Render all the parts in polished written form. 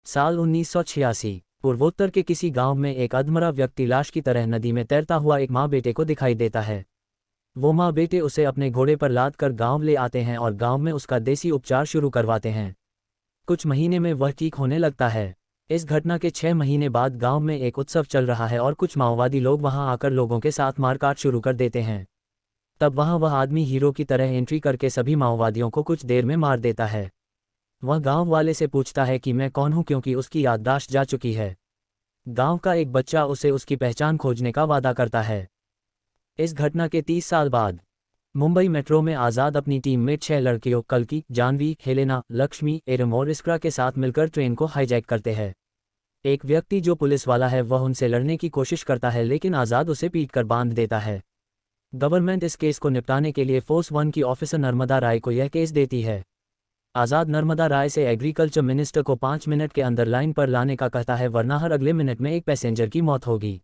साल 1986। पूर्वोत्तर के किसी गांव में एक अधमरा व्यक्ति लाश की तरह नदी में तैरता हुआ एक माँ बेटे को दिखाई देता है। वो माँ बेटे उसे अपने घोड़े पर लाद कर गांव ले आते हैं और गांव में उसका देसी उपचार शुरू करवाते हैं। कुछ महीने में वह ठीक होने लगता है। इस घटना के 6 महीने बाद गांव में एक उत्सव चल रहा है और कुछ माओवादी लोग वहां आकर लोगों के साथ मारकाट शुरू कर देते हैं। तब वहां वह आदमी हीरो की तरह एंट्री करके सभी माओवादियों को कुछ देर में मार देता है। वह गांव वाले से पूछता है कि मैं कौन हूं, क्योंकि उसकी याददाश्त जा चुकी है। गांव का एक बच्चा उसे उसकी पहचान खोजने का वादा करता है। इस घटना के 30 साल बाद मुंबई मेट्रो में आज़ाद अपनी टीम में 6 लड़कियों कल्कि, जानवी, हेलेना, लक्ष्मी, एरम और इस्क्रा के साथ मिलकर ट्रेन को हाईजैक करते हैं। एक व्यक्ति जो पुलिस वाला है वह उनसे लड़ने की कोशिश करता है, लेकिन आज़ाद उसे पीटकर बांध देता है। गवर्नमेंट इस केस को निपटाने के लिए फोर्स 1 की ऑफिसर नर्मदा राय को यह केस देती है। आज़ाद नर्मदा राय से एग्रीकल्चर मिनिस्टर को 5 मिनट के अंदर लाइन पर लाने का कहता है, वरना हर अगले मिनट में एक पैसेंजर की मौत होगी।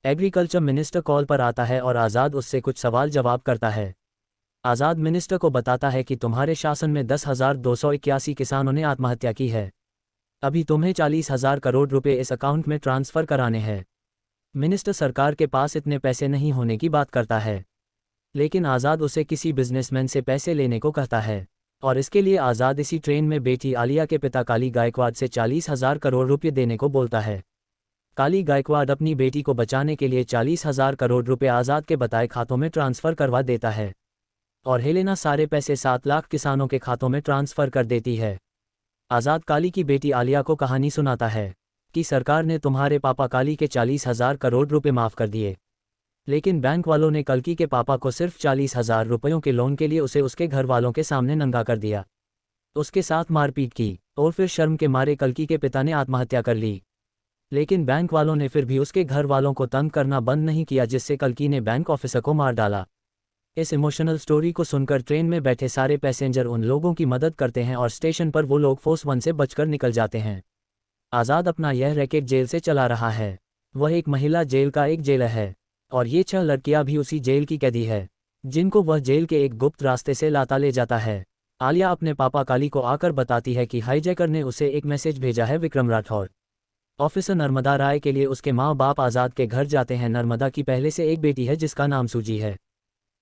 एग्रीकल्चर मिनिस्टर कॉल पर आता है और आज़ाद उससे कुछ सवाल जवाब करता है। आज़ाद मिनिस्टर को बताता है कि तुम्हारे शासन में 10,281 किसानों ने आत्महत्या की है। अभी तुम्हें 40,000 करोड़ रुपए इस अकाउंट में ट्रांसफ़र कराने हैं। मिनिस्टर सरकार के पास इतने पैसे नहीं होने की बात करता है, लेकिन आज़ाद उसे किसी बिजनेसमैन से पैसे लेने को कहता है और इसके लिए आज़ाद इसी ट्रेन में बेटी आलिया के पिता काली गायकवाड से 40,000 करोड़ रुपये देने को बोलता है। काली गायकवाड अपनी बेटी को बचाने के लिए 40,000 करोड़ रुपये आज़ाद के बताए खातों में ट्रांसफ़र करवा देता है और हेलेना सारे पैसे 7 लाख किसानों के खातों में ट्रांसफ़र कर देती है। आज़ाद काली की बेटी आलिया को कहानी सुनाता है कि सरकार ने तुम्हारे पापा काली के 40,000 करोड़ रुपये माफ़ कर दिए, लेकिन बैंक वालों ने कल्कि के पापा को सिर्फ 40,000 रुपयों के लोन के लिए उसे उसके घर वालों के सामने नंगा कर दिया, उसके साथ मारपीट की और फिर शर्म के मारे कल्कि के पिता ने आत्महत्या कर ली। लेकिन बैंक वालों ने फिर भी उसके घर वालों को तंग करना बंद नहीं किया, जिससे कल्कि ने बैंक ऑफिसर को मार डाला। इस इमोशनल स्टोरी को सुनकर ट्रेन में बैठे सारे पैसेंजर उन लोगों की मदद करते हैं और स्टेशन पर वो लोग फोर्स 1 से बचकर निकल जाते हैं। आज़ाद अपना यह रैकेट जेल से चला रहा है। वह एक महिला जेल का एक जेलर है और ये 6 लड़कियां भी उसी जेल की कैदी है, जिनको वह जेल के एक गुप्त रास्ते से लाता ले जाता है। आलिया अपने पापा काली को आकर बताती है कि हाईजैकर ने उसे एक मैसेज भेजा है विक्रम राठौर। ऑफिसर नर्मदा राय के लिए उसके माँ बाप आज़ाद के घर जाते हैं। नर्मदा की पहले से एक बेटी है जिसका नाम सूजी है।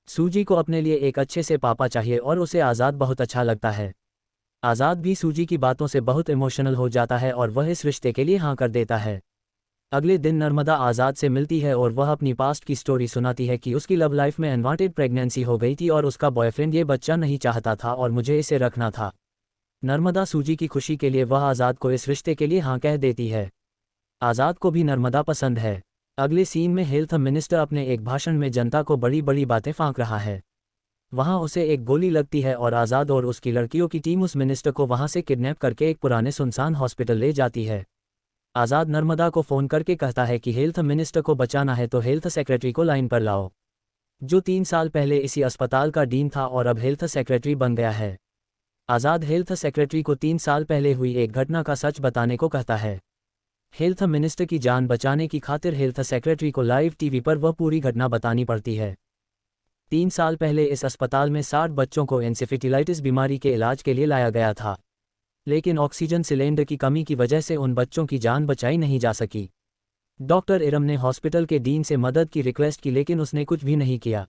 सूजी को अपने लिए एक अच्छे से पापा चाहिए और उसे आज़ाद बहुत अच्छा लगता है। आज़ाद भी सूजी की बातों से बहुत इमोशनल हो जाता है और वह इस रिश्ते के लिए हाँ कर देता है। अगले दिन नर्मदा आज़ाद से मिलती है और वह अपनी पास्ट की स्टोरी सुनाती है कि उसकी लव लाइफ में अनवांटेड प्रेगनेंसी हो गई थी और उसका बॉयफ्रेंड ये बच्चा नहीं चाहता था और मुझे इसे रखना था। नर्मदा सूजी की खुशी के लिए वह आज़ाद को इस रिश्ते के लिए हाँ कह देती है। आज़ाद को भी नर्मदा पसंद है। अगले सीन में हेल्थ मिनिस्टर अपने एक भाषण में जनता को बड़ी बड़ी बातें फांक रहा है। वहां उसे एक गोली लगती है और आज़ाद और उसकी लड़कियों की टीम उस मिनिस्टर को वहां से किडनैप करके एक पुराने सुनसान हॉस्पिटल ले जाती है। आज़ाद नर्मदा को फ़ोन करके कहता है कि हेल्थ मिनिस्टर को बचाना है तो हेल्थ सेक्रेटरी को लाइन पर लाओ, जो 3 साल पहले इसी अस्पताल का डीन था और अब हेल्थ सेक्रेटरी बन गया है। आज़ाद हेल्थ सेक्रेटरी को 3 साल पहले हुई एक घटना का सच बताने को कहता है। हेल्थ मिनिस्टर की जान बचाने की खातिर हेल्थ सेक्रेटरी को लाइव टीवी पर वह पूरी घटना बतानी पड़ती है। 3 साल पहले इस अस्पताल में 60 बच्चों को एन्सेफेलाइटिस बीमारी के इलाज के लिए लाया गया था, लेकिन ऑक्सीजन सिलेंडर की कमी की वजह से उन बच्चों की जान बचाई नहीं जा सकी। डॉक्टर इरम ने हॉस्पिटल के डीन से मदद की रिक्वेस्ट की, लेकिन उसने कुछ भी नहीं किया।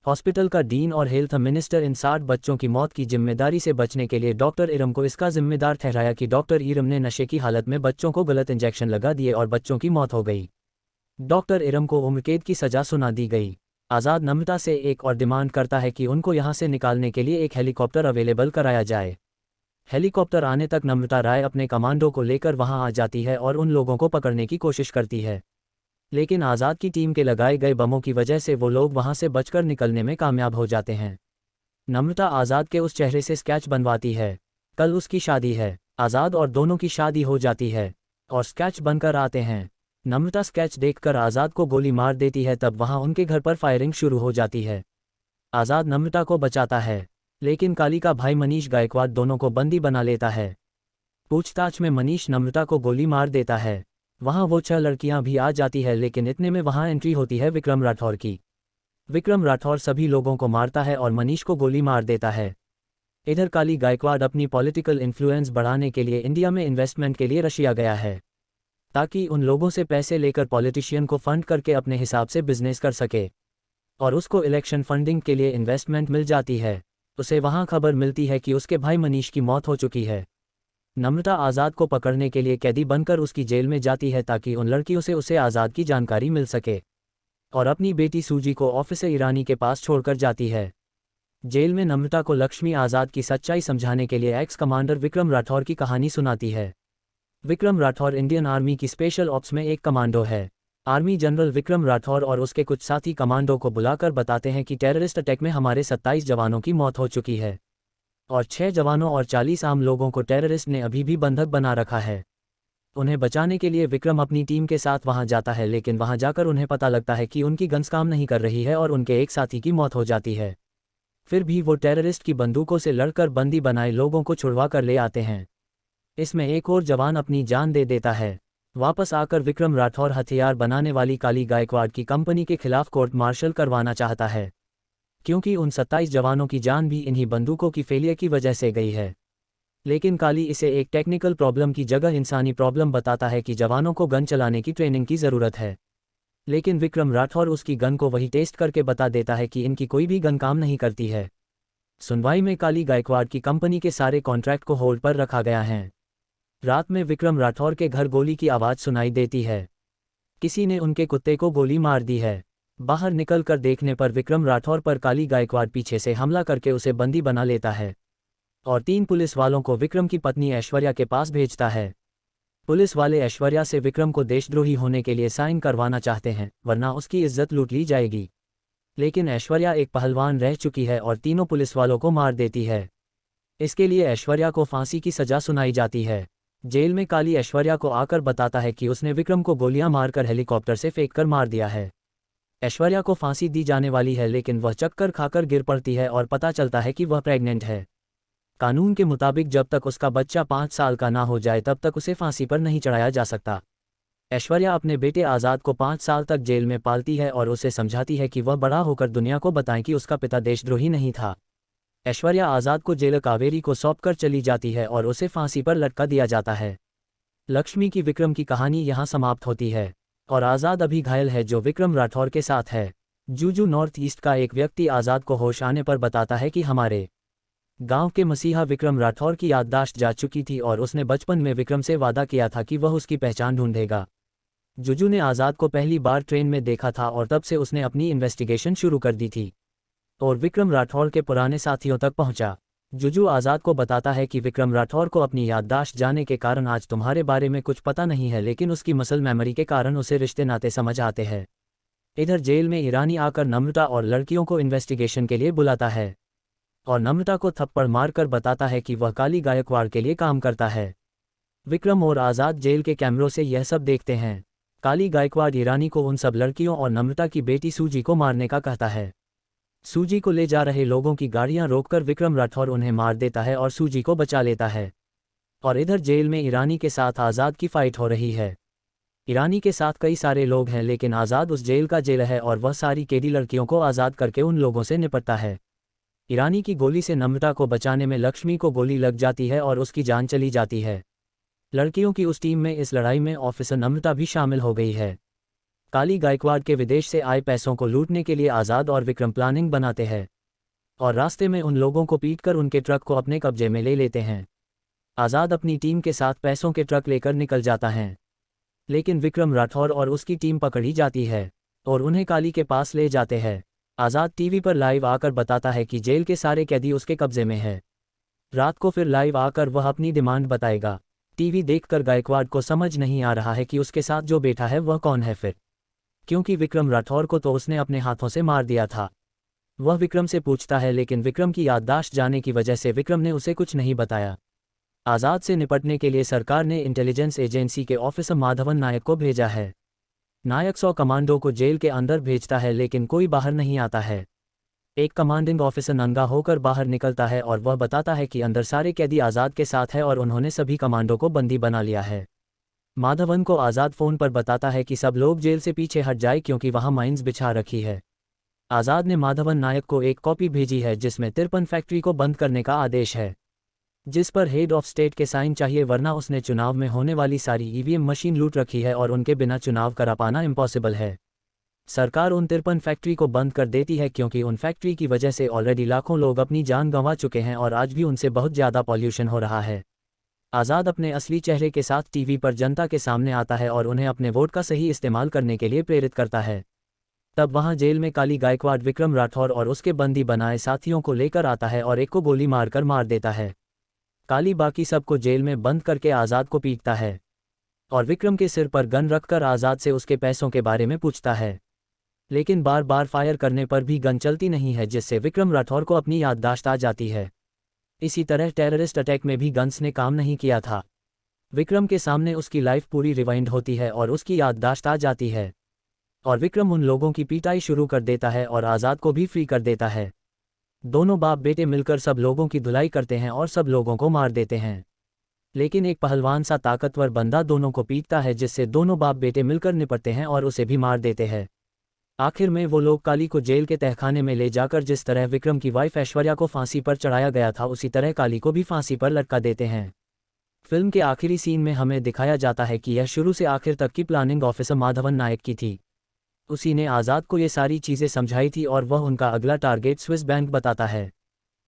हॉस्पिटल का डीन और हेल्थ मिनिस्टर इन 60 बच्चों की मौत की जिम्मेदारी से बचने के लिए डॉक्टर इरम को इसका जिम्मेदार ठहराया कि डॉक्टर इरम ने नशे की हालत में बच्चों को गलत इंजेक्शन लगा दिए और बच्चों की मौत हो गई। डॉक्टर इरम को उम्रकैद की सज़ा सुना दी गई। आज़ाद नम्रता से एक और डिमांड करता है कि उनको यहाँ से निकालने के लिए एक हेलीकॉप्टर अवेलेबल कराया जाए। हेलीकॉप्टर आने तक नम्रता राय अपने कमांडो को लेकर वहाँ आ जाती है और उन लोगों को पकड़ने की कोशिश करती है, लेकिन आज़ाद की टीम के लगाए गए बमों की वजह से वो लोग वहां से बचकर निकलने में कामयाब हो जाते हैं। नम्रता आज़ाद के उस चेहरे से स्केच बनवाती है। कल उसकी शादी है। आज़ाद और दोनों की शादी हो जाती है और स्केच बनकर आते हैं। नम्रता स्केच देखकर आज़ाद को गोली मार देती है। तब वहां उनके घर पर फायरिंग शुरू हो जाती है। आज़ाद नम्रता को बचाता है, लेकिन काली का भाई मनीष गायकवाड दोनों को बंदी बना लेता है। पूछताछ में मनीष नम्रता को गोली मार देता है। वहाँ वो 6 लड़कियां भी आ जाती है, लेकिन इतने में वहाँ एंट्री होती है विक्रम राठौर की। विक्रम राठौर सभी लोगों को मारता है और मनीष को गोली मार देता है। इधर काली गायकवाड़ अपनी पॉलिटिकल इन्फ्लुएंस बढ़ाने के लिए इंडिया में इन्वेस्टमेंट के लिए रशिया गया है, ताकि उन लोगों से पैसे लेकर पॉलिटिशियन को फंड करके अपने हिसाब से बिजनेस कर सके, और उसको इलेक्शन फंडिंग के लिए इन्वेस्टमेंट मिल जाती है। उसे वहाँ खबर मिलती है कि उसके भाई मनीष की मौत हो चुकी है। नम्रता आज़ाद को पकड़ने के लिए कैदी बनकर उसकी जेल में जाती है, ताकि उन लड़कियों से उसे आज़ाद की जानकारी मिल सके, और अपनी बेटी सूजी को ऑफिसर ईरानी के पास छोड़कर जाती है। जेल में नम्रता को लक्ष्मी आज़ाद की सच्चाई समझाने के लिए एक्स कमांडर विक्रम राठौर की कहानी सुनाती है। विक्रम राठौर इंडियन आर्मी की स्पेशल ऑप्स में एक कमांडो है। आर्मी जनरल विक्रम राठौर और उसके कुछ साथी कमांडो को बुलाकर बताते हैं कि टेररिस्ट अटैक में हमारे 27 जवानों की मौत हो चुकी है, और 6 जवानों और 40 आम लोगों को टेररिस्ट ने अभी भी बंधक बना रखा है। उन्हें बचाने के लिए विक्रम अपनी टीम के साथ वहां जाता है, लेकिन वहां जाकर उन्हें पता लगता है कि उनकी गन्स काम नहीं कर रही है और उनके एक साथी की मौत हो जाती है। फिर भी वो टेररिस्ट की बंदूकों से लड़कर बंदी बनाए लोगों को छुड़वा कर ले आते हैं। इसमें एक और जवान अपनी जान दे देता है। वापस आकर विक्रम राठौर हथियार बनाने वाली काली गायकवाड़ की कंपनी के खिलाफ कोर्ट मार्शल करवाना चाहता है, क्योंकि उन 27 जवानों की जान भी इन्हीं बंदूकों की फेलियर की वजह से गई है। लेकिन काली इसे एक टेक्निकल प्रॉब्लम की जगह इंसानी प्रॉब्लम बताता है कि जवानों को गन चलाने की ट्रेनिंग की ज़रूरत है। लेकिन विक्रम राठौर उसकी गन को वही टेस्ट करके बता देता है कि इनकी कोई भी गन काम नहीं करती है। सुनवाई में काली गायकवाड़ की कंपनी के सारे कॉन्ट्रैक्ट को होल्ड पर रखा गया है। रात में विक्रम राठौर के घर गोली की आवाज़ सुनाई देती है। किसी ने उनके कुत्ते को गोली मार दी है। बाहर निकल कर देखने पर विक्रम राठौर पर काली गायकवाड़ पीछे से हमला करके उसे बंदी बना लेता है, और 3 पुलिस वालों को विक्रम की पत्नी ऐश्वर्या के पास भेजता है। पुलिस वाले ऐश्वर्या से विक्रम को देशद्रोही होने के लिए साइन करवाना चाहते हैं, वरना उसकी इज्जत लूट ली जाएगी। लेकिन ऐश्वर्या एक पहलवान रह चुकी है और तीनों पुलिस वालों को मार देती है। इसके लिए ऐश्वर्या को फांसी की सजा सुनाई जाती है। जेल में काली ऐश्वर्या को आकर बताता है कि उसने विक्रम को गोलियां मारकर हेलीकॉप्टर से फेंककर मार दिया है। ऐश्वर्या को फांसी दी जाने वाली है, लेकिन वह चक्कर खाकर गिर पड़ती है और पता चलता है कि वह प्रेग्नेंट है। कानून के मुताबिक जब तक उसका बच्चा 5 साल का ना हो जाए तब तक उसे फांसी पर नहीं चढ़ाया जा सकता। ऐश्वर्या अपने बेटे आज़ाद को 5 साल तक जेल में पालती है और उसे समझाती है कि वह बड़ा होकर दुनिया को बताएं कि उसका पिता देशद्रोही नहीं था। ऐश्वर्या आज़ाद को जेल कावेरी को सौंपकर चली जाती है और उसे फांसी पर लटका दिया जाता है। लक्ष्मी की विक्रम की कहानी यहाँ समाप्त होती है, और आज़ाद अभी घायल है जो विक्रम राठौर के साथ है। जूजू नॉर्थ ईस्ट का एक व्यक्ति आज़ाद को होश आने पर बताता है कि हमारे गांव के मसीहा विक्रम राठौर की याददाश्त जा चुकी थी और उसने बचपन में विक्रम से वादा किया था कि वह उसकी पहचान ढूंढेगा। जुजू ने आज़ाद को पहली बार ट्रेन में देखा था और तब से उसने अपनी इन्वेस्टिगेशन शुरू कर दी थी और विक्रम राठौर के पुराने साथियों तक पहुंचा। जुजू आज़ाद को बताता है कि विक्रम राठौर को अपनी याददाश्त जाने के कारण आज तुम्हारे बारे में कुछ पता नहीं है, लेकिन उसकी मसल मेमोरी के कारण उसे रिश्ते नाते समझ आते हैं। इधर जेल में ईरानी आकर नम्रता और लड़कियों को इन्वेस्टिगेशन के लिए बुलाता है और नम्रता को थप्पड़ मारकर बताता है कि वह काली गायकवाड़ के लिए काम करता है। विक्रम और आज़ाद जेल के कैमरों से यह सब देखते हैं। काली गायकवाड़ ईरानी को उन सब लड़कियों और नम्रता की बेटी सूजी को मारने का कहता है। सूजी को ले जा रहे लोगों की गाड़ियां रोककर विक्रम राठौर उन्हें मार देता है और सूजी को बचा लेता है। और इधर जेल में ईरानी के साथ आज़ाद की फाइट हो रही है। ईरानी के साथ कई सारे लोग हैं, लेकिन आज़ाद उस जेल का जेल है और वह सारी कैदी लड़कियों को आज़ाद करके उन लोगों से निपटता है। ईरानी की गोली से नम्रता को बचाने में लक्ष्मी को गोली लग जाती है और उसकी जान चली जाती है। लड़कियों की उस टीम में इस लड़ाई में ऑफिसर नम्रता भी शामिल हो गई है। काली गायकवाड़ के विदेश से आए पैसों को लूटने के लिए आज़ाद और विक्रम प्लानिंग बनाते हैं और रास्ते में उन लोगों को पीटकर उनके ट्रक को अपने कब्जे में ले लेते हैं। आज़ाद अपनी टीम के साथ पैसों के ट्रक लेकर निकल जाता है, लेकिन विक्रम राठौर और उसकी टीम पकड़ी जाती है और उन्हें काली के पास ले जाते हैं। आज़ाद टीवी पर लाइव आकर बताता है कि जेल के सारे कैदी उसके कब्जे में है। रात को फिर लाइव आकर वह अपनी डिमांड बताएगा। टीवी देखकर गायकवाड़ को समझ नहीं आ रहा है कि उसके साथ जो बैठा है वह कौन है फिर, क्योंकि विक्रम राठौर को तो उसने अपने हाथों से मार दिया था। वह विक्रम से पूछता है, लेकिन विक्रम की याददाश्त जाने की वजह से विक्रम ने उसे कुछ नहीं बताया। आज़ाद से निपटने के लिए सरकार ने इंटेलिजेंस एजेंसी के ऑफिसर माधवन नायक को भेजा है। नायक 100 कमांडो को जेल के अंदर भेजता है, लेकिन कोई बाहर नहीं आता है। एक कमांडिंग ऑफिसर नंगा होकर बाहर निकलता है और वह बताता है कि अंदर सारे कैदी आज़ाद के साथ है और उन्होंने सभी कमांडो को बंदी बना लिया है। माधवन को आज़ाद फ़ोन पर बताता है कि सब लोग जेल से पीछे हट जाए क्योंकि वहां माइंस बिछा रखी है। आज़ाद ने माधवन नायक को एक कॉपी भेजी है जिसमें 53 फैक्ट्री को बंद करने का आदेश है, जिस पर हेड ऑफ स्टेट के साइन चाहिए, वरना उसने चुनाव में होने वाली सारी ईवीएम मशीन लूट रखी है और उनके बिना चुनाव करा पाना इम्पॉसिबल है। सरकार उन 53 फैक्ट्री को बंद कर देती है क्योंकि उन फैक्ट्री की वजह से ऑलरेडी लाखों लोग अपनी जान गंवा चुके हैं और आज भी उनसे बहुत ज़्यादा पॉल्यूशन हो रहा है। आज़ाद अपने असली चेहरे के साथ टीवी पर जनता के सामने आता है और उन्हें अपने वोट का सही इस्तेमाल करने के लिए प्रेरित करता है। तब वहां जेल में काली गायकवाड़ विक्रम राठौर और उसके बंदी बनाए साथियों को लेकर आता है और एक को गोली मारकर मार देता है। काली बाकी सबको जेल में बंद करके आज़ाद को पीटता है और विक्रम के सिर पर गन रखकर आज़ाद से उसके पैसों के बारे में पूछता है, लेकिन बार बार फायर करने पर भी गन चलती नहीं है, जिससे विक्रम राठौर को अपनी याददाश्त आ जाती है। इसी तरह टेररिस्ट अटैक में भी गन्स ने काम नहीं किया था। विक्रम के सामने उसकी लाइफ पूरी रिवाइंड होती है और उसकी याददाश्त आ जाती है और विक्रम उन लोगों की पिटाई शुरू कर देता है और आज़ाद को भी फ्री कर देता है। दोनों बाप बेटे मिलकर सब लोगों की धुलाई करते हैं और सब लोगों को मार देते हैं, लेकिन एक पहलवान सा ताकतवर बंदा दोनों को पीटता है, जिससे दोनों बाप बेटे मिलकर निपटते हैं और उसे भी मार देते हैं। आखिर में वो लोग काली को जेल के तहखाने में ले जाकर जिस तरह विक्रम की वाइफ ऐश्वर्या को फांसी पर चढ़ाया गया था उसी तरह काली को भी फांसी पर लटका देते हैं। फिल्म के आखिरी सीन में हमें दिखाया जाता है कि यह शुरू से आखिर तक की प्लानिंग ऑफिसर माधवन नायक की थी। उसी ने आज़ाद को ये सारी चीज़ें समझाई थी और वह उनका अगला टारगेट स्विस बैंक बताता है।